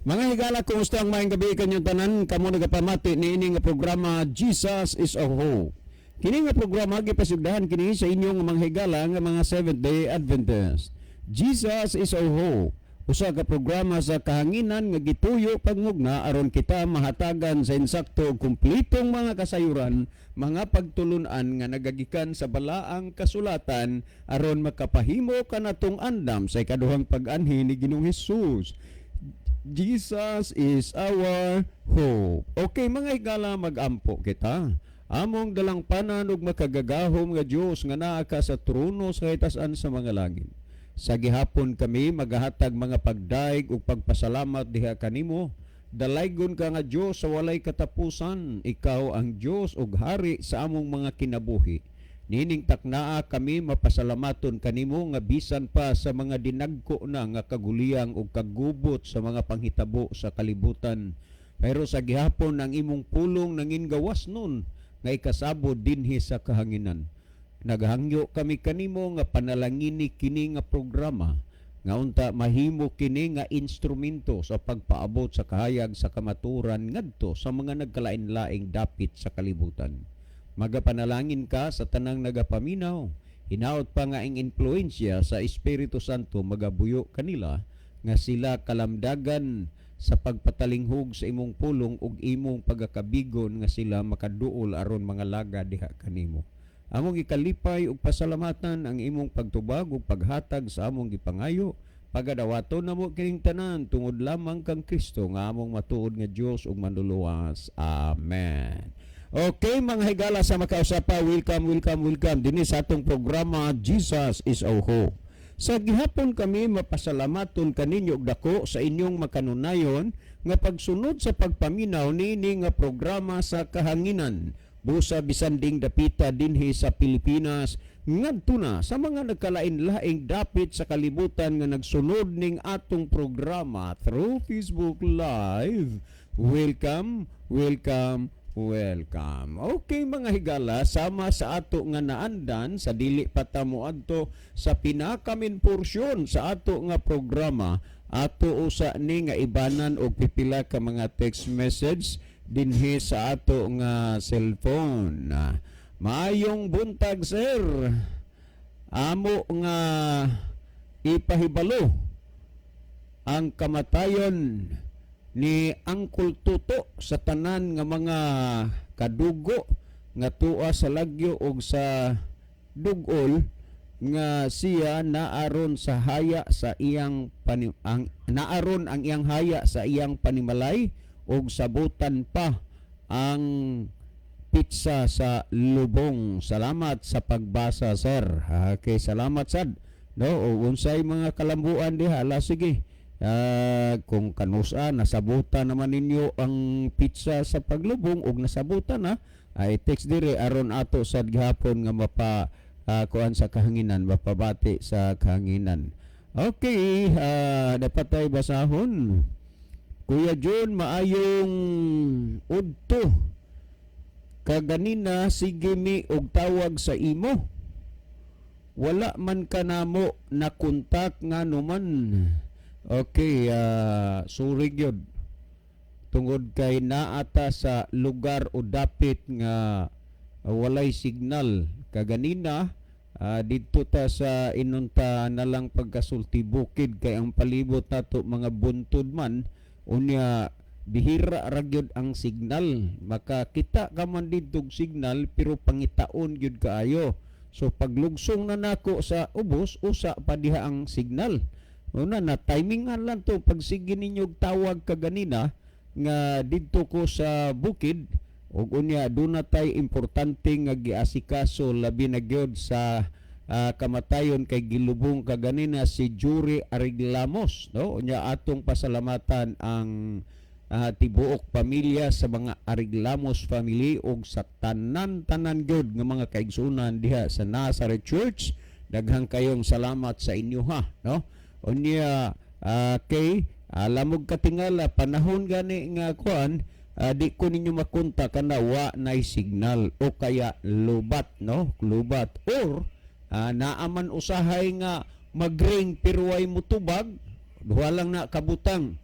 Mga higala, kumusta ang maayong gabi kanyang tanan? Kamo nagapamati niini nga programa Jesus is our hope. Kini nga programa gipasugdahan kini sa inyong mga higala nga mga Seventh-day Adventist. Jesus is our hope. Usa ka programa sa kahanginan nga gituyo pagngugna aron kita mahatagan sa insakto ug kumplitong mga kasayuran, mga pagtulunan nga nagagikan sa balaang kasulatan aron makapahimo kanatong andam sa ikaduhang pag-anhi ni Ginoong Hesus. Jesus is our hope. Okay, mga higala, mag-ampo kita. Among dalang panan ug makagagahom nga Dios nga naa ka sa trono sa itaas-an sa mga langit. Sa gihapon kami magahatag mga pagdaig ug pagpasalamat diha kanimo. Dalaygon ka nga Dios sa walay katapusan. Ikaw ang Dios ug hari sa among mga kinabuhi. Nining taknaa kami mapasalamaton kanimo nga bisan pa sa mga dinagko na nga kaguliyang ug kagubot sa mga panghitabo sa kalibutan. Pero sa gihapon ang imong pulong nangin gawas nun nga ikasabod dinhi sa kahanginan. Naghangyo kami kanimo nga panalangini kini nga programa nga unta mahimo kini nga instrumento sa pagpaabot sa kahayag sa kamaturan ngadto sa mga nagkalain-laing dapit sa kalibutan. Magapanalangin ka sa tanang nagapaminaw. Hinaot pa nga ang influensya sa Espiritu Santo magabuyo kanila nga sila kalamdagan sa pagpatalinghog sa imong pulong ug imong pagakabigon nga sila makaduol aron mga laga diha kanimo. Among ikalipay ug pasalamatan ang imong pagtubag ug paghatag sa among gipangayo. Pagadawaton namo kining tanan tungod lamang kang Kristo nga among matuod nga Dios ug manluluwas. Amen. Okay, mga higala sa makausapa, welcome dinhi sa atong programa Jesus is our hope. Sa gihapon kami mapasalamaton kaninyo og dako sa inyong makanunayon nga pagsunod sa pagpaminaw niini nga programa sa kahanginan busa bisan ding dapita dinhi sa Pilipinas ngadto na sa mga nagkalain-laing dapit sa kalibutan nga nagsunod ning atong programa through Facebook Live. Welcome. Okay, mga higala, sama sa ato nga naandan sa dili patamo adto sa pinakamin porsyon sa ato nga programa. Ato usa ni nga ibanan og pipila ka mga text message dinhi sa ato nga cellphone. Maayong buntag, sir. Amo nga ipahibalo ang kamatayon ni Uncle Tuto sa tanan nga mga kadugo nga tuwa sa lagyo og sa dugol nga siya naaron sa haya sa iyang naaron ang iyang haya sa iyang panimalay og sabutan pa ang pizza sa lubong. Salamat sa pagbasa, sir. Okay, salamat sad. No, o unsay mga kalambuan diha, ala sige. Kung kanusa nasabutan naman ninyo ang pizza sa paglubong ug nasabutan na ay text dire aron ato sa gihapon nga mapa kuan sa kahanginan, mapabati sa kahanginan. Okay, dapat tayo basahon. Kuya John, maayong udto kaganina sige mi og tawag sa imo, wala man kanamo na kontak nga numan. Okay, sorry gyud. Tungod kay naata sa lugar o dapit nga walay signal. Kaganina, dito ta sa inunta na lang pagkasulti bukid kay ang palibot nato mga buntod man. Unya, bihira ra gyud ang signal. Makakita ka man dito signal pero pangitaon gyud kaayo. So paglugsong na nako sa ubos, usa pa diha ang signal. Una na timingan lang to pag sige ninyo tawag kaganina nga didto ko sa bukid ug unya duna tay importante nga giasikaso labi na gyud sa kamatayon kay gilubong kaganina si Juri Ariglamos, no? Unya atong pasalamatan ang tibuok pamilya sa mga Ariglamos family ug sa tanan-tanan gyud nga mga kaigsunan diha sa Nazareth Church. Daghang kayong salamat sa inyo, ha, no? Unya kay alamog katingala panahon gani nga kuan, di ko ninyo makunta kana wa nay signal o kaya lubat, no? Lubat or naaman usahay nga magring pero way mutubag, duha lang na kabutang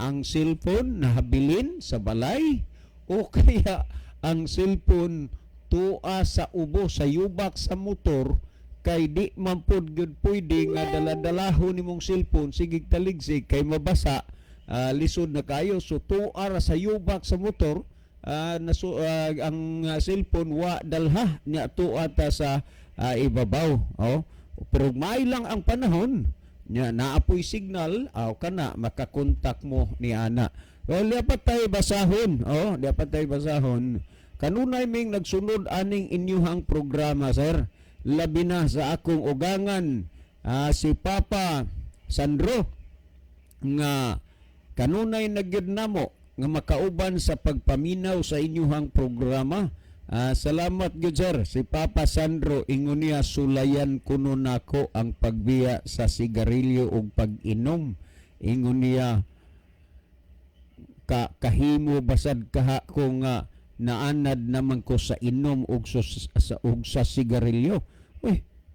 ang cellphone nahabilin sa balay o kaya ang cellphone tuwa sa ubo sa yubak sa motor kay di man pod gyud pwede nga daladalahon nimong cellphone sigig taligsig kay mabasa lisod na kayo so tuwa ra sa yubak sa motor ang cellphone wa dalha nya tuwa ta sa ibabaw pero may lang ang panahon nya naapoy signal kana makakontak mo ni ana. Well, dapat tayo basahon. Dapat tayo basahon. Kanunay ming nagsunod aning inyuhang programa, sir. Labi na sa akong ugangan si Papa Sandro nga kanunay nagyud namo nga makauban sa pagpaminaw sa inyuhang programa. Salamat gyud sir si Papa Sandro ingon niya sulayan kuno nako ang pagbiya sa sigarilyo ug pag-inom. Ingon niya kahimo basad kaha ko nga naanad naman ko sa inom ug sa sigarilyo.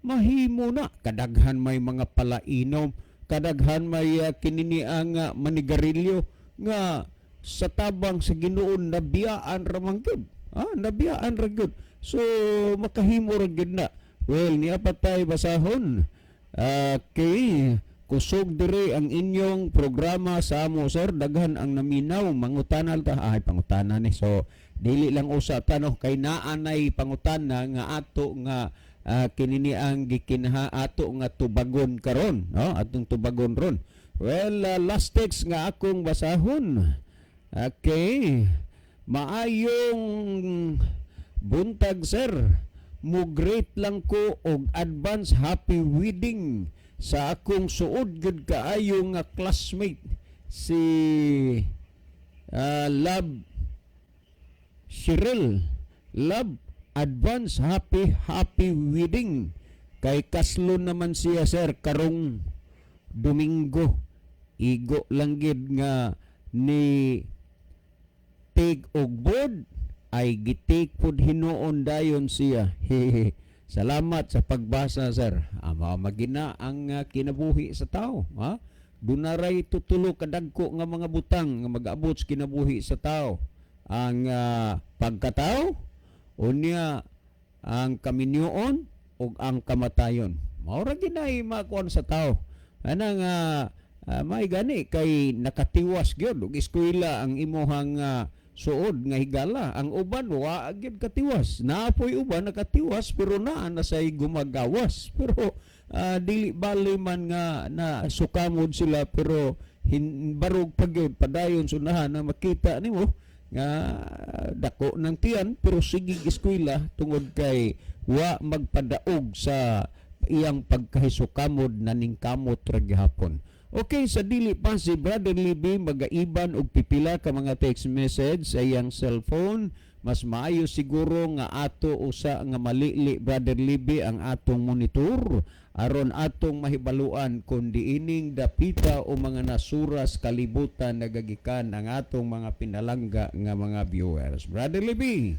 Mahimo na kadaghan may mga palainom, kadaghan may kininiang manigarilyo nga sa tabang sa Ginoon nabiyaan ra man gyud. Nabiyaan ra gyud. So makahimo ra gyud na. Well, niya pa tayo basahon. Okay. Kusog diri ang inyong programa sa amo sir daghan ang naminaw mangutanan ta pangutana ni so dili lang usa tanong kay naanay pangutana nga ato nga kinini ang gikinha ato nga tubagon karon atong tubagon ron. Well, last text nga akong basahon. Okay, maayong buntag sir, mo great lang ko og advance happy wedding sa akong suod gud kaayo nga classmate si Love Cheryl. Love, advance happy wedding kay kaslo naman siya sir karong Domingo. Igo lang gid nga ni take og board ay gitik pod hinuon dayon siya. Salamat sa pagbasa sir. Magina ang kinabuhi sa tao. Dunaray tutulo kadagko nga mga butang nga mag-abot sa kinabuhi sa tao. Ang pagkatao, unya ang kaminyoon ug ang kamatayon. Maura ginay makuan sa tao. Anang may gani kay nakatiwas gyud ug eskwela ang imuhang suod nga higala. Ang uban wa gyud katiwas. Naapoy uban nakatiwas pero naa na say gumagawas. Pero dili bali man nga na sukamod sila pero barog pagyud padayon sunahan na makita nimo nga dako ng tiyan pero sigig eskwela tungod kay wa magpadaog sa iyang pagkahisukamod na ningkamot ra gihapon. Okay, sa dili pa si Brother Libby magaiban og pipila ka mga text message sa iyang cellphone. Mas maayo siguro nga ato usa nga malili Brother Libby ang atong monitor aron atong mahibaluan kung diining dapita o mga nasuras kalibutan nagagikan ang atong mga pinalangga nga mga viewers. Brother Libby.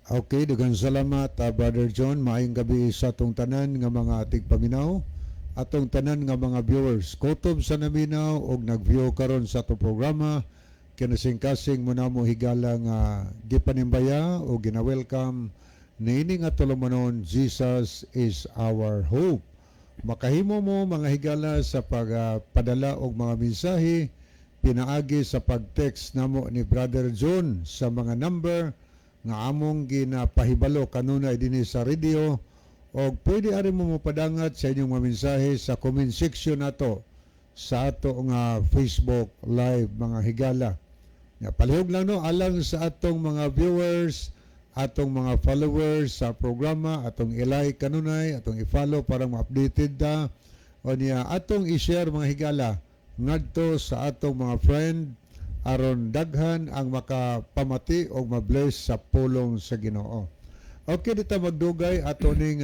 Okay, daghang salamat Brother John. Maayong gabi sa atong tanan nga mga tigpaminaw, atong tanan nga mga viewers. Kutob sa naminaw og nag-view karon sa atong programa, kinasing-kasing mo na mo higala nga gipanimbaya o gina-welcome niini nga tulumanon, Jesus is our hope. Makahimo mo mga higala sa pagpadala og mga mensahe pinaagi sa pag-text namo ni Brother John sa mga number nga among ginapahibalo kanunay dinhi sa radio, o pwede ari mo mapadangat sa inyong mga mensahe sa comment section nato sa ato nga Facebook live mga higala. Palihog lang alang sa atong mga viewers, atong mga followers sa programa, atong i-like kanunay, atong i-follow para ma-updated ta, o niya atong i-share mga higala ngadto sa atong mga friend aron daghan ang makapamati o ma-bless sa pulong sa Ginoo. Okay, dito magdugay ato ning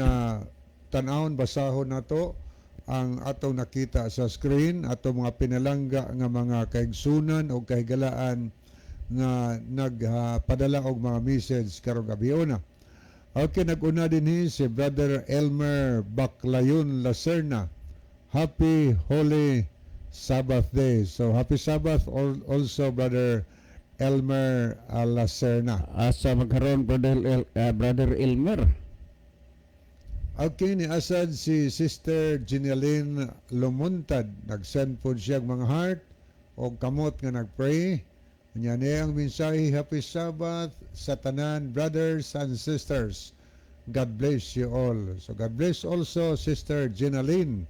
tan-awon basahon nato ang atong nakita sa screen, atong mga pinalangga nga mga kaigsunan o kahigalaan nga nagpadala og mga message karong gabiona. Okay, nag-una dinhi si Brother Elmer Baclayon Lacerna. Happy Holy Sabbath day. So happy Sabbath also Brother Elmer Alacerna. Asa magkaroon, Brother Elmer. Okay, ni asad si Sister Jeneline Lumuntad. Nag-send po siya mga heart o kamot nga nag-pray. Kanya niya ang mensahe, happy Sabbath sa tanan, brothers and sisters. God bless you all. So God bless also Sister Jeneline.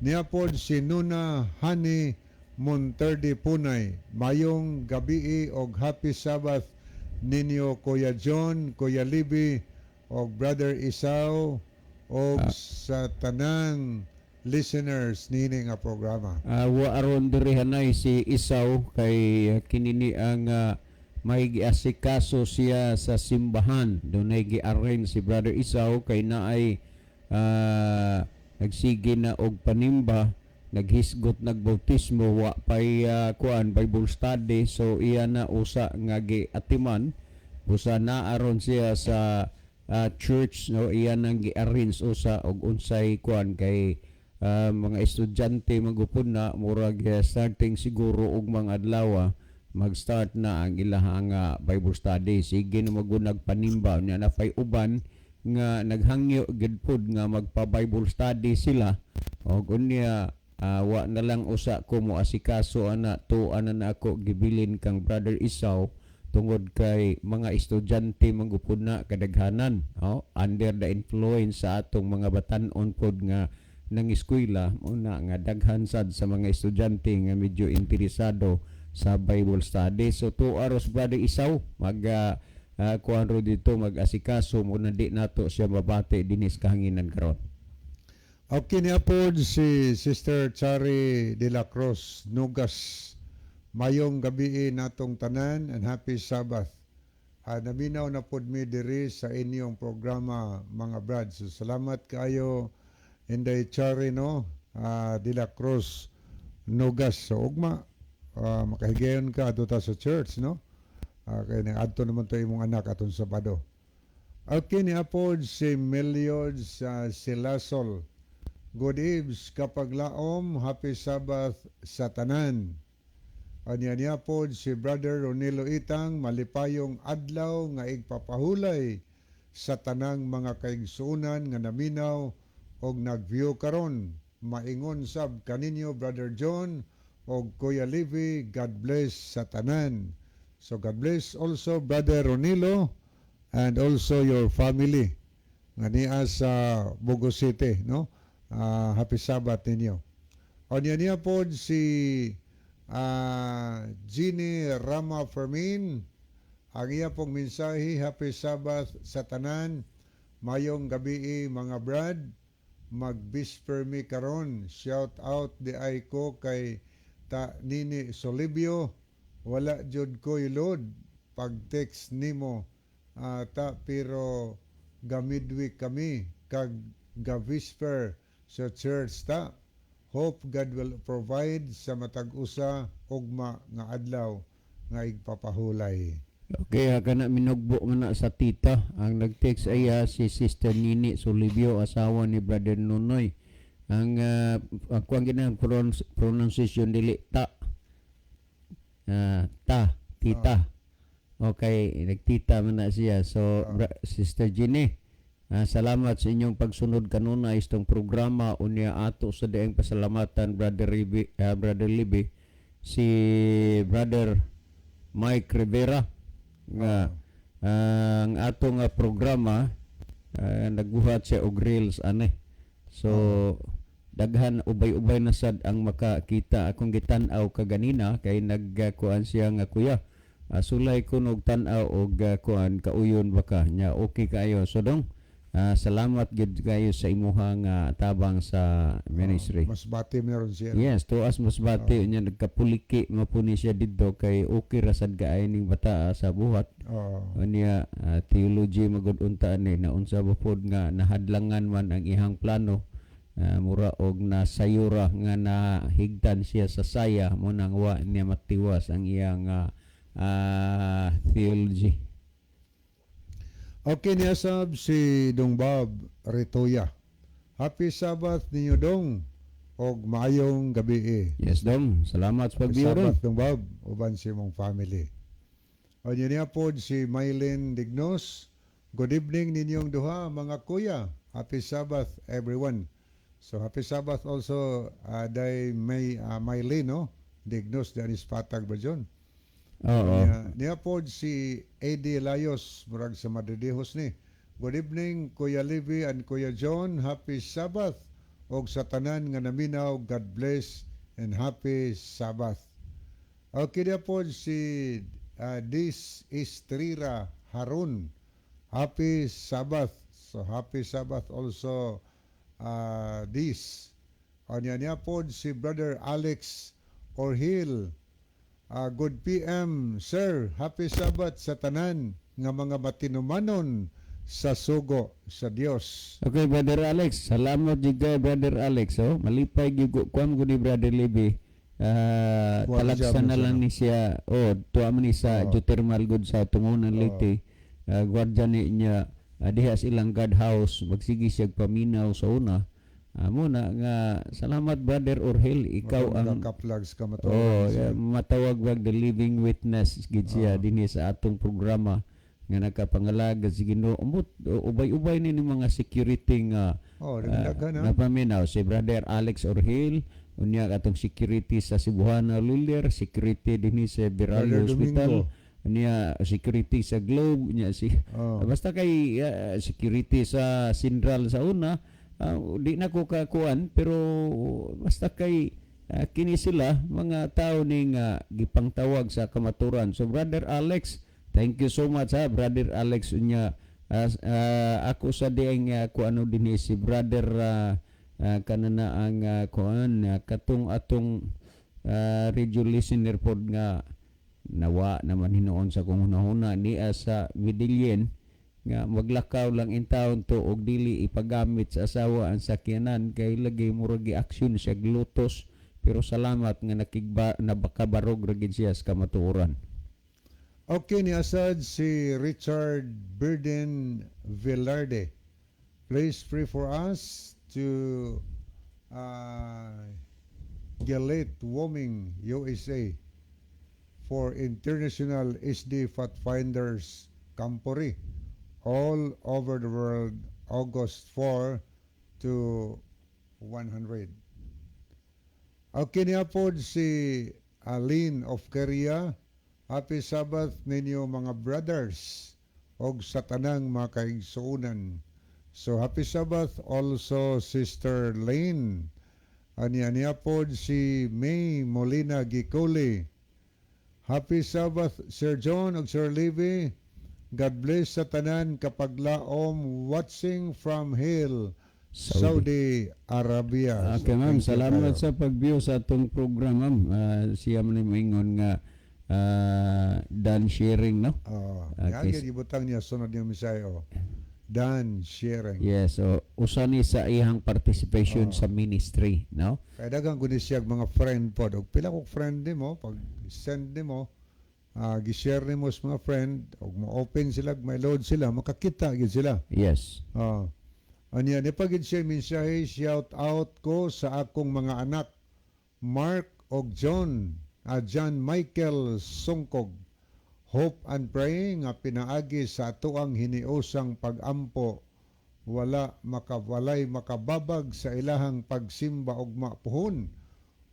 Niya po si Nuna Hani Monterde Punay. Mayong gabi o happy Sabbath ninyo Kuya John, Kuya Libby o Brother Isaw o sa tanang listeners nini nga programa. Wa aron diri hanay si Isaw kay kinini ang may giasikaso siya sa simbahan. Dunay gi-arrange si Brother Isaw kay naay nagsige na og panimba, naghisgot nagbautismo, wa pay kuan Bible study, so iya na usa nga giatiman usa na aron siya sa church, no, iya nang gi-arrange usa og unsay kuan kay mga estudyante magupod na murag starting siguro og mga adlaw mag-start na ang ilahang Bible study. Sige na magunag panimba niya na fay uban nga naghangyo gid pod nga magpa-Bible study sila og unya wa na lang usa ko mo asikaso ana tuan na ako gibilin kang Brother Isaw tungod kay mga estudyante manggupod na kadaghanan under the influence sa atong mga batan-on pod nga nang eskwela una nga daghan sad sa mga estudyante nga medyo interesado sa Bible study. So 2 hours Brother Isaw mag kuan ro dito mag-asikaso mo na di nato siya mabati dinis kahanginan karon. Okay, niya po si Sister Chari de la Cruz Nugas. Mayong gabi natong tanan and happy Sabbath. Naminaw na pod mi diri sa inyong programa mga brads. So, salamat kayo Inday Chari no de la Cruz Nugas. So ugma makahigayon ka ato ta sa church no. Kaya nag-adto naman to imong anak atong Sabado. Okay, ni apod si Meliod sa Silasol. Good eves kapag laom, happy Sabbath sa tanan. Anya niya po si Brother Ronilo Itang, malipayong adlaw nga igpapahulay sa tanang mga kaigsuunan nga naminaw og nagview karon. Maingon sab kaninyo Brother John og Kuya Livy, God bless sa tanan. So God bless also Brother Ronilo and also your family nga niya sa Bogo City, no? Happy Sabbath ninyo. O niya po si Jeannie Rama Fermin. Ang iya pong mensahe, happy Sabbath sa tanan. Mayong gabi mga brad. Mag-bisper mi karon. Shout out di ay ko kay Nini Solibio. Wala jud ko ilod pag-text nimo pero gamidwi kami kag ga-whisper sa church ta. Hope God will provide sa matag-usa ugma nga adlaw nga igpapahulay. Okay, kana minugbo man na sa tita. Ang nag-text ay si Sister Nini Solibio, asawa ni Brother Nunoy. Ang kuang ginang pronunciation dili ta. Tita. Okay, nagtita man na siya. So, Sister Ginny, salamat sa inyong pagsunod kanuna istong programa. Unya ato sa daing pasalamatan, Brother Libby, si Brother Mike Rivera, nga ang ato nga programa, nagbuhat siya og reels, ane. So, daghan ubay-ubay na sad ang makakita akong gitan-aw kaganina kay nagkuan siya nga kuya sulay ko og tan-aw og kuan kauyon baka nya okay kayo so dong salamat gid kayo sa imuhang tabang sa ministry. Mas bati meron siya. Yes, tuas mas bati nya nagkapuliki mapuni siya didto kay okay ra sad kaay ning bata sa buhat. Unya theology magud unta ni na unsa ba pod nga nahadlangan man ang ihang plano. Mura og nasayura nga nahigdan siya sa saya mo nang wa niya matiwas ang iyang theology. Okay, niya sab si Dong Bob Retoya. Happy Sabbath ninyo dong. og maayong gabi. Yes, Dong. Salamat sa pagbiyo, Dong. Sabat ng Bob, uban si mong family. O niya po si Mylene Dignos. Good evening ninyong duha, mga kuya. Happy Sabbath, everyone. So, happy Sabbath also, Mylene, no? Dignos, Danis Patag ba dyan? Oo. Niya po si Eddie Layos, murag sa Madridihos ni. Good evening, Kuya Livy and Kuya John. Happy Sabbath. Og sa tanan nga naminaw, God bless and happy Sabbath. Okay niya po si This is Trira Harun. Happy Sabbath. So happy Sabbath also this. O niya po si Brother Alex Orhil. Good PM, sir. Happy Sabbath sa tanan nga mga matinumanon sa sugo sa Dios. Okay, Brother Alex. Salamat juga, Brother Alex. Oh. Malipay gigo kuam ko ni Brother Libby. Talaksan na lang ni siya. Tuwa man ni sa geothermal good sa tungunan liti. Gwardiya niya diha silang God house. Magsige siya paminaw sa una. Muna nga salamat Brother Orhel, ikaw ang kaplugs ka matawag. Matawag wag the living witness gid siya dinhi sa atong programa nga nakapangalaga si Ginoo. Ubay-ubay ni mga security nga napaminaw si Brother Alex Orhel, unya atong security sa Cebuana Lulier, security dinhi sa Beralio Hospital. Niya security sa Globe niya basta kay security sa Central sa una. Di na ko kakuan pero basta kay kini sila mga tao ning gipangtawag sa kamaturan. So Brother Alex, thank you so much Brother Alex unya ako sa dieng kuano dinhi si Brother kanana ang kuan katong atong radio listener pod nga nawa naman hinuon sa kung hunahuna niya sa Vidilien nga maglakaw lang in town to og dili ipagamit sa asawa ang sakyanan kay lagi murag action siya glutos pero salamat nga nabakabarog ra gid siya sa kamatuoran. Okay, ni asad si Richard Burden Velarde. Please pray for us to Galate Wyoming, USA for International SD Pathfinders Campori all over the world, August 4 to 100. Okay niya po si Aline of Korea. Happy Sabbath ninyo mga brothers og sa tanang mga kaigsuunan. So happy Sabbath also Sister Lane. Niya po si May Molina Gicoli. Happy Sabbath Sir John og Sir Livy. God bless sa tanan kapag laom watching from Hill, Saudi Arabia. Okay ma'am, salamat sa pag-view sa atong program ma'am. Siya man maingon nga Dan sharing no? Okay. Ibutang niya sunod yung misayo. Dan sharing. Yes, so usa ni sa iyang participation sa ministry, no? Kaya dagang kundi siya mga friend po. Pila kong friend mo, pag send mo, gi-share nimo sa mga friend og mo-open sila, may load sila, makakita gid sila. Yes. Anya ni pagid siya mensahe, shout out ko sa akong mga anak Mark og John, John Michael Sungkog. Hope and praying nga pinaagi sa atuang hiniusang pag-ampo wala makababag sa ilahang pagsimba og mapuhon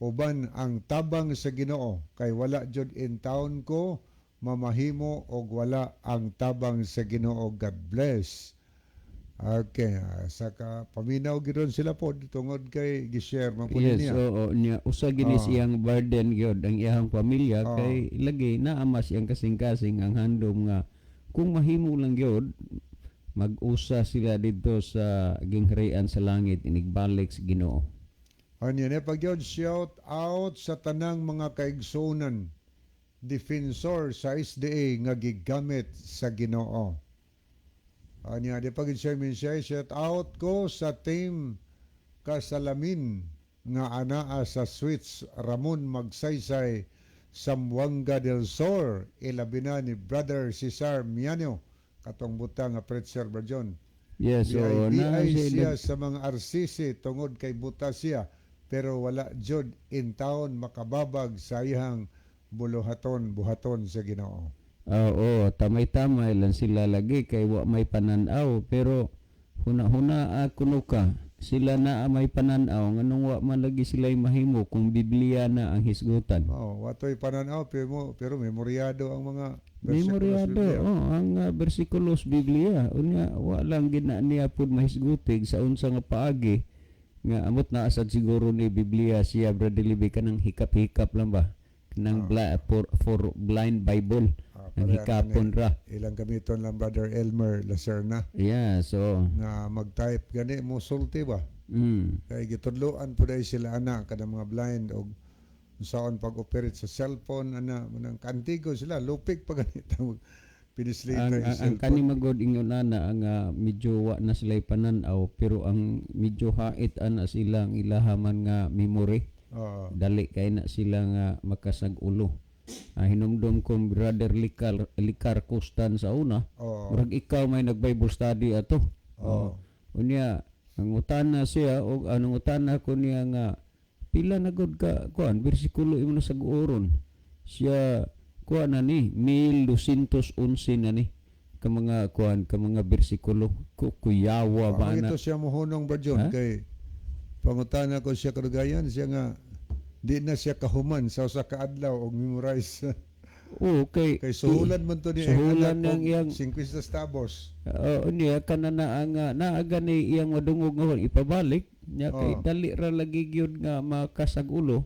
uban ang tabang sa Ginoo kay wala jud in town ko mamahimo og wala ang tabang sa Ginoo. God bless. Okay, saka paminaw gidon sila po tungod kay gi-share man po niya. Yes, niya usa gini siyang burden gyud ang iyang pamilya kay lagi naama siyang kasing-kasing ang handom nga kung mahimo lang gyud mag-usa sila dito sa gingharian sa langit inigbalik sa Ginoo. Anya ne pagyod shout out sa tanang mga kaigsunan defensor sa SDA nga gigamit sa Ginoo. Anya di pagid siya shout out ko sa team Kasalamin nga anaa sa Suites Ramon Magsaysay Sambuanga del Sur ilabi na ni Brother Cesar Miano katong butang nga preacher Brajon. Yes, so siya sa mga RCC tungod kay buta siya pero wala jud in town makababag sa iyang buhaton sa Ginoo. Oo, tamay-tamay lang sila lagi kay wa may pananaw pero huna-huna kuno ka sila na may pananaw nganong wa man lagi sila mahimo kung Biblia na ang hisgutan. Watoy pananaw pero memoryado ang mga Memoryado Biblia. ang bersikulos Biblia unya wa lang gid na niya pud mahisgutig sa unsa nga paagi nga amot na asad siguro ni Biblia siya Brother Libby kanang hikap-hikap lang ba kanang for blind Bible ang Pareha hikapon ra. ilang gamiton lang Brother Elmer Lacerna Yeah, so nga mag-type gani mo sulti ba kay gitudloan po dahil sila ana kada mga blind og saon pag-operate sa cellphone ana manang kantigo sila lupik pa ganito pinislita ang kani magod ingon ana ang medyo wa na sila pananaw pero ang medyo hait ana silang ilahaman nga memory. Dali kay na sila nga makasag-ulo. Hinumdum kong Brother Likar Kustan sa una. Murag ikaw may nag-Bible study ato. Unya ang utana siya o anong utana ko niya nga pila na gud ka kuan bersikulo imo na sag-uron. Siya kuan na ni 1211 na ni ka mga kuan ka mga bersikulo kuyawa ba na. Ito siya mohunong ba John kay pangutana ko siya kadugayan siya nga di na siya kahuman sa usa ka adlaw og memorize. Okay. Kay suhulan man to ni suhulan ng iyang 50 tabos. Niya kana na ang naaga ni iyang madungog nga ipabalik nya kay dali ra lagi gyud nga makasag-ulo.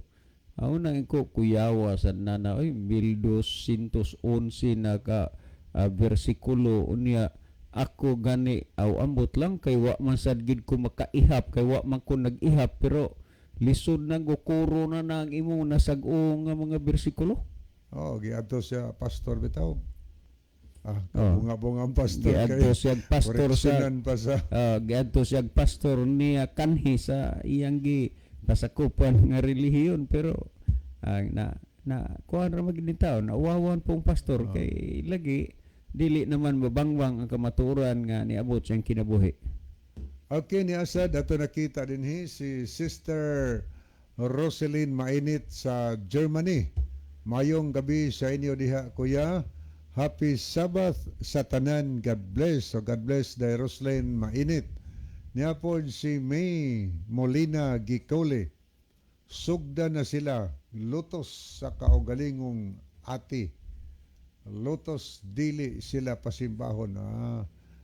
Una ko kuyawa sa nana oy 1211 na ka bersikulo unya ako gani ambot lang kay wa man sad gid ko makaihap kay wa man ko nag-ihap pero lisod na gukuro na ang imong nasag-o nga mga bersikulo. Giadto siya pastor bitaw. Bunga-bunga ang pastor giadto siya pastor giadto siya pastor niya kanhi sa iyang gi pasakupan nga relihiyon pero na kuan ra magid tawo nawawan pong pastor kay lagi dili naman mabangwang ang kamaturan nga niabot siyang kinabuhi. Okay, ni Asad, ato nakita din si Sister Roselyn Mainit sa Germany. Mayong gabi sa inyo diha, kuya. Happy Sabbath sa tanan. God bless. So God bless dahil Roselyn Mainit. Niya po si May Molina Gicole. Sugda na sila. Lutos sa kaugalingong ati. Lutos dili sila pasimbahon.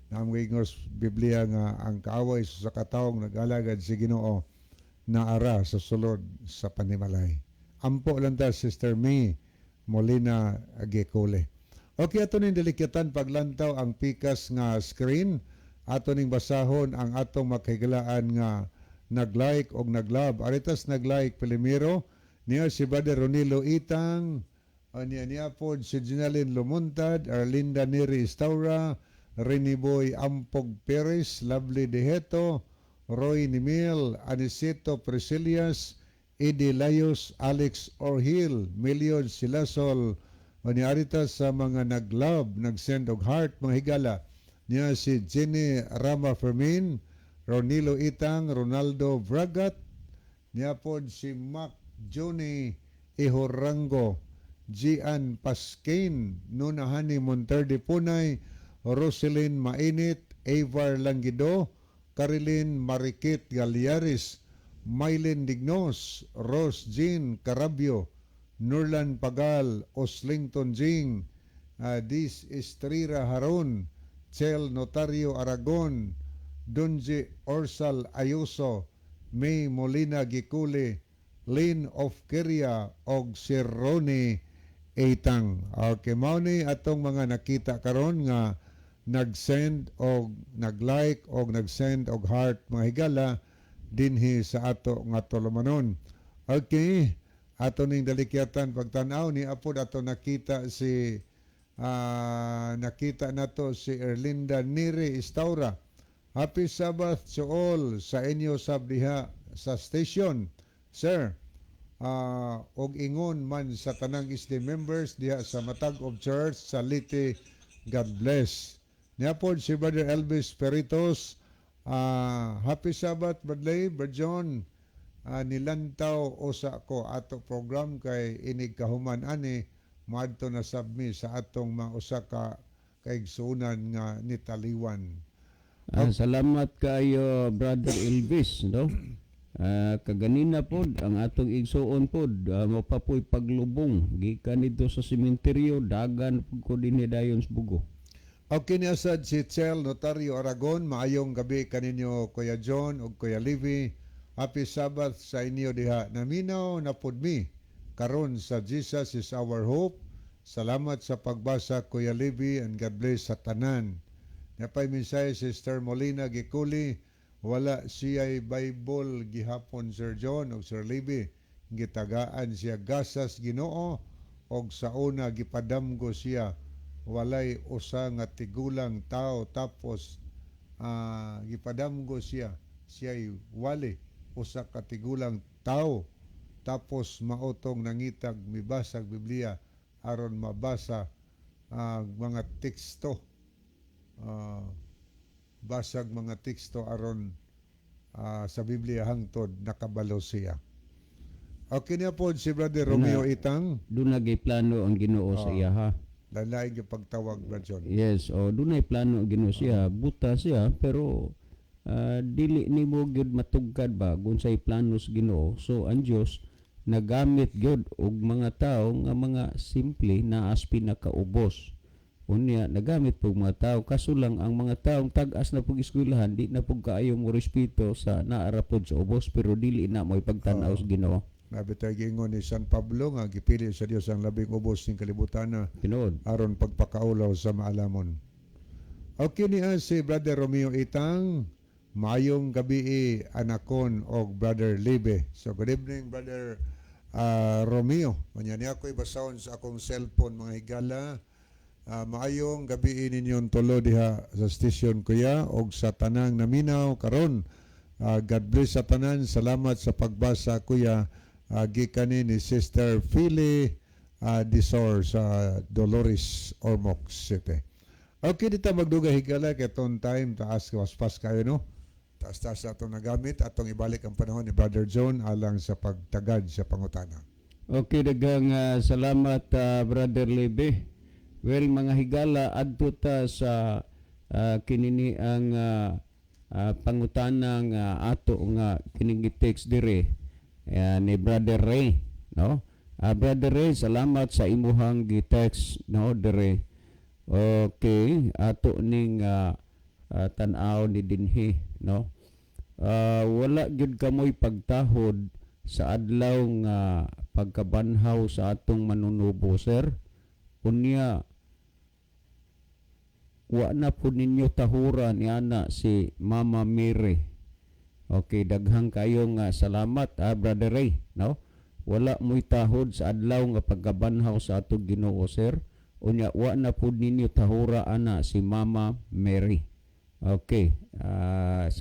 Namgingos Biblia nga ang kaaway sa katawong nag-alagad si Ginoo na ara sa sulod sa panimalay. Ampo lang ta, Sister May Molina Gicole. Okay, ato ning delikatan paglantaw ang pikas nga screen. Ato ning basahon ang atong makahigalaan nga nag-like o nag-love. Aritas nag-like Pelimiro. Niya si Brother Ronilo Itang. Niya po si Ginalyn Lumuntad, Arlinda Neri Istaura, Reniboy Ampog Perez, Lovely Deheto, Roy Nimil, Anisito Presilias, Eddie Layos, Alex Orhil, Million Silasol, o niarita sa mga nag-love, nag-send og heart, mga higala. Niya si Jenny Rama Fermin, Ronilo Itang, Ronaldo Bragat, niya po si Mac Johnny Ihorango, Gian Pascain, Nunahani Monterde Punay, Roselyn Mainit, Avar Langido, Carilyn Marikit Galiaris, Mylene Dignos, Rose Jean Carabio, Nurlan Pagal, Oslington Jing, Dis Estrira Haron, Chel Notario Aragon, Dunji Orsal Ayuso, May Molina Gicule, Lynn of Keria, og Sir Ronnie Eitang. Okay, mao ni atong mga nakita karon nga nag-send og nag-like og nag-send og heart mga higala dinhi sa ato nga tulumanon. Okay, ato ning dalikyatan pagtan-aw ni apod ato nakita si nakita nato si Erlinda Neri Istaura. Happy Sabbath to all sa inyo sab diha sa station, sir. Og ingon man sa tanang ISD members diha sa Matag of Church sa Liti, God bless. Niapod si Brother Elvis Peritos, Happy Sabbath, Bradley, Brad John, nilantaw usa ko ato program kay inig kahuman ani madto na sabmi sa atong mga usa ka kaigsunan nga nitaliwan. Salamat kayo Brother Elvis, no? Kaganina pod ang atong igsuon pod mapapoy paglubong gikan dito sa sementeryo dagan pud ko dinhi dayon sa Bugo. Okay ni asad si Chel Notario Aragon, maayong gabi kaninyo Kuya John ug Kuya Livy. Happy Sabbath sa inyo diha. Naminaw na pod mi karon sa Jesus is our hope. Salamat sa pagbasa Kuya Livy and God bless sa tanan. Napay mensahe si Sister Molina Gikuli, wala siya'y Bible gihapon Sir John o Sir Libby. Gitagaan siya gasas Ginoo og sa una gipadamgo siya walay usa nga tigulang tao tapos gipadamgo siya'y wali usa ka tigulang tao tapos maotong nangitag mibasag Biblia aron mabasa mga teksto basag mga teksto aron sa Biblia hangtod nakabalo siya. Okay niya po si Brother Romeo Itang. Doon plano ang Ginoo sa iya ha. Lalay yung pagtawag, Brother John. Yes, doon plano ang Ginoo siya. Buta siya pero dili ni mo gyud matugkad ba kung say plano sa Ginoo. So ang Dios nagamit gyud og mga tao nga mga simple na as pinakaubos. Unya nagamit pug mga tao kaso lang ang mga taong tag-as na pug eskwelahan di na pug kaayo mo respeto sa naara pod sa ubos pero dili na mo ipagtan-aw sa Ginoo. Nabitay gingon ni San Pablo nga gipili sa Dios ang labing ubos ning kalibutan na Tinuod. aron pagpakaulaw sa maalamon. Okay ni si Brother Romeo Itang. Mayong gabi anakon og Brother Libe. So good evening Brother Romeo. Kanya niya ako'y basahon sa akong cellphone mga higala. Maayong gabi ninyong tulo diha sa station kuya og sa tanang naminaw karon. God bless sa tanan. Salamat sa pagbasa kuya. Gikan ni Sister Philly Disor sa Dolores Ormoc City. Okay dito magduga higala kay ton time taas waspas kayo no. Taas-taas na itong nagamit atong ibalik ang panahon ni Brother John alang sa pagtagad sa pangutana. Okay, dagang salamat Brother Lebe. Well, mga higala, adto ta sa kinini ang pangutana nga ato nga kining text dire ni Brother Ray, no? Brother Ray, salamat sa imuhang gi-text no dire. Okay, ato ning tan-aw ni dinhi, no? Wala gyud kamoy pagtahod sa adlaw nga pagkabanhaw sa atong manunubo, sir. Unya wa na po ninyo tahuran ni ana si Mama Mary. Okay, daghang kayo nga salamat Brother Ray, no? Wala mo'y tahod sa adlaw nga pagkabanhaw sa atong Ginoo, sir. Unya wa na po ninyo tahura ana si Mama Mary. Okay,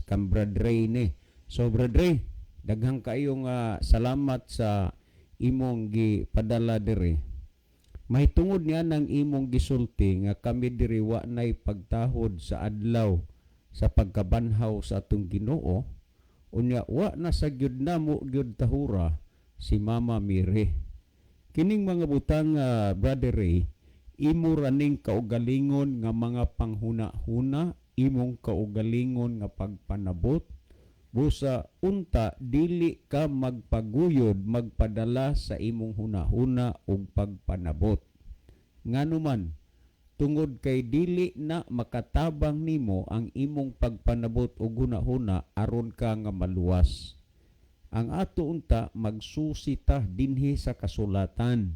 kang Brother Ray ni. So Brother Ray, daghang kayo nga salamat sa imong gipadala diri. Mahitungod niya ng imong gisulti nga kami diri wa nay pagtahod sa adlaw sa pagkabanhaw sa atong Ginoo. Unya wa na sa gyud namo gyud tahura si Mama Mary. Kining mga butang Brother Ray, imo raning kaugalingon nga mga panghuna-huna, imong kaugalingon nga pagpanabot busa unta dili ka magpaguyod magpadala sa imong hunahuna ug pagpanabot nganuman tungod kay dili na makatabang nimo ang imong pagpanabot ug hunahuna aron ka nga maluwas. Ang ato unta magsusita dinhi sa kasulatan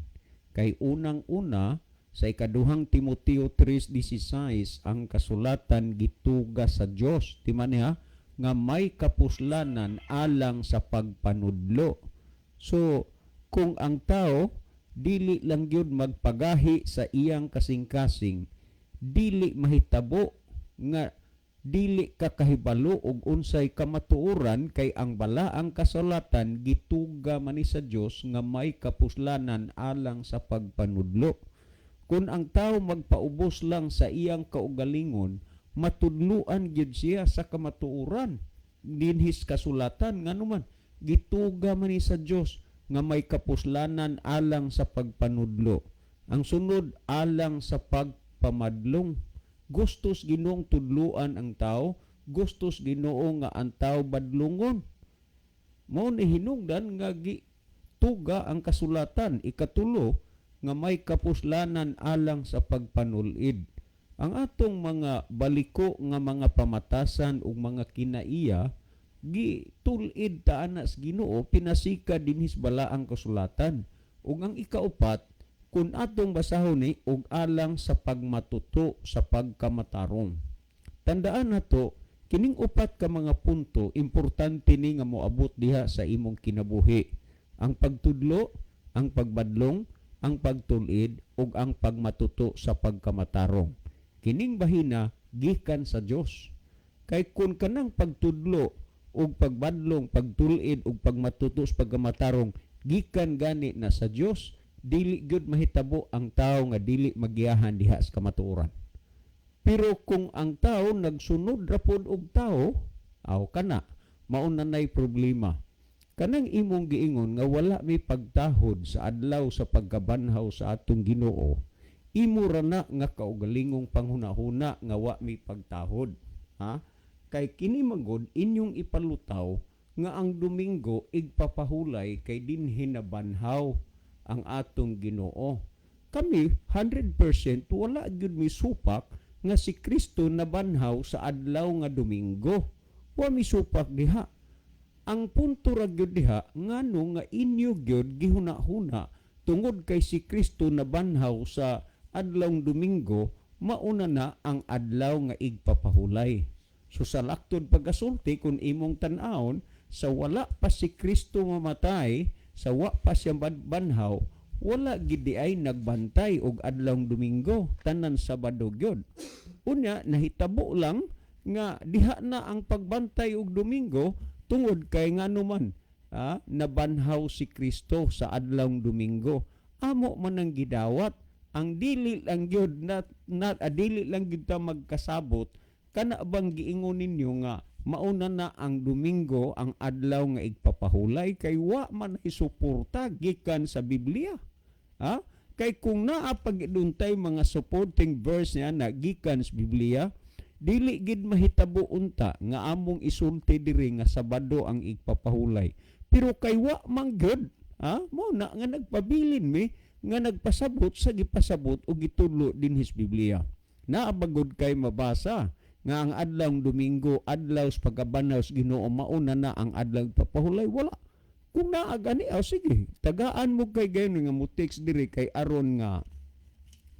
kay unang-una sa ikaduhang Timoteo 3:16 ang kasulatan gituga sa Dios di man niya nga may kapuslanan alang sa pagpanudlo. So kung ang tao dili lang gyud magpagahi sa iyang kasing-kasing, dili mahitabo nga dili ka kahibalo og unsay kamatuoran kay ang balaang kasulatan gituga man ni sa Dios nga may kapuslanan alang sa pagpanudlo. Kung ang tao magpaubos lang sa iyang kaugalingon, matudluan gyud siya sa kamatuoran dinhis kasulatan nganuman gituga man ni sa Dios nga may kapuslanan alang sa pagpanudlo. Ang sunod alang sa pagpamadlong. Gustos Ginoong tudluan ang tao, gustos Ginoo nga ang tao badlungon. Mao ni hinungdan nga tuga ang kasulatan ikatulo nga may kapuslanan alang sa pagpanulid. Ang atong mga baliko nga mga pamatasan ug mga kinaiya gitulid ta ana sa Ginoo pinasika dinhis bala ang kasulatan. Ug ang ikaupat kun atong basahon ni og alang sa pagmatuto sa pagkamatarong. Tandaan nato kining upat ka mga punto importante ni nga moabot diha sa imong kinabuhi. Ang pagtudlo, ang pagbadlong, ang pagtulid ug ang pagmatuto sa pagkamatarong. Kining bahina gikan sa Dios. Kay kun kanang pagtudlo ug pagbadlong, pagtulid ug pagmatuto sa pagkamatarong gikan gani na sa Dios, dili gyud mahitabo ang tao nga dili magiyahan diha sa kamatuoran. Pero kung ang tao nagsunod ra pod og tao, aw kana mao na nay problema. Kanang imong giingon nga wala may pagtahod sa adlaw sa pagkabanhaw sa atong Ginoo, imo ra na nga kaugalingong panghunahuna nga wa may pagtahod. Ha? Kay kini magod inyong ipalutaw nga ang Domingo igpapahulay kay dinhi na banhaw ang atong Ginoo. Kami 100% wala gyud mi supak nga si Kristo nabanhaw sa adlaw nga Domingo. Wa mi supak diha. Ang punto ra gyud diha ngano nga inyo gyud gihuna-huna tungod kay si Kristo nabanhaw sa adlawng Domingo, mauna na ang adlaw nga igpapahulay. So sa laktod pagasulti kung imong tan-awon sa wala pa si Kristo mamatay, sa wa pa siya banhaw, wala gid ay nagbantay og adlawng Domingo, tanan Sabado gyud. Unya nahitabo lang nga diha na ang pagbantay og Domingo tungod kay ngano man nabanhaw si Kristo sa adlawng Domingo. Amo man ang gidawat, ang dili lang gyud dili lang gyud ta magkasabot kana bang giingon ninyo nga mauna na ang Domingo ang adlaw nga igpapahulay kay wa man isuporta gikan sa Biblia. Ha? Kay kung naa pagiduntay mga supporting verse niya na gikan sa Biblia, dili gid mahitabo unta nga among isulti diri nga Sabado ang igpapahulay. Pero kay wa man gyud, mo na nga nagpabilin mi nga nagpasabot sa gipasabot og gitudlo dinhis Biblia. Naabagod kay mabasa nga ang adlawng Domingo adlaw sa pagkabanhaw sa Ginoo mauna na ang adlaw papahulay, wala. Kung naa gani sige, tagaan mo kay gayon nga mutix diri kay aron nga